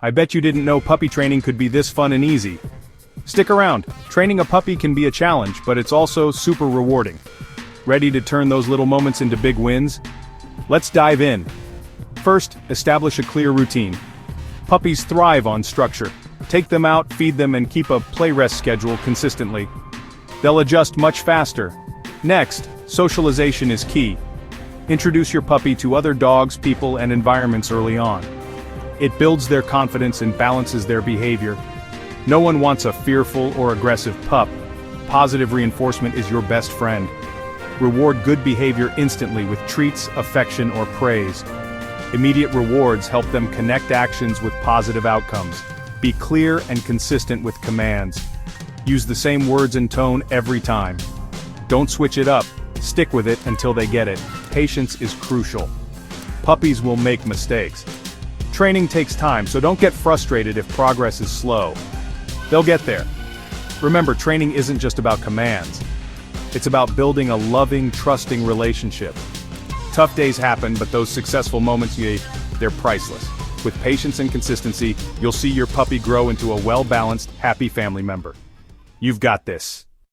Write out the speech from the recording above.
I bet you didn't know puppy training could be this fun and easy. Stick around, training a puppy can be a challenge, but it's also super rewarding. Ready to turn those little moments into big wins? Let's dive in. First, establish a clear routine. Puppies thrive on structure. Take them out, feed them, and keep a play rest schedule consistently. They'll adjust much faster. Next, socialization is key. Introduce your puppy to other dogs, people, and environments early on. It builds their confidence and balances their behavior. No one wants a fearful or aggressive pup. Positive reinforcement is your best friend. Reward good behavior instantly with treats, affection, or praise. Immediate rewards help them connect actions with positive outcomes. Be clear and consistent with commands. Use the same words and tone every time. Don't switch it up. Stick with it until they get it. Patience is crucial. Puppies will make mistakes. Training takes time, so don't get frustrated if progress is slow. They'll get there. Remember, training isn't just about commands. It's about building a loving, trusting relationship. Tough days happen, but those successful moments, they're priceless. With patience and consistency, you'll see your puppy grow into a well-balanced, happy family member. You've got this.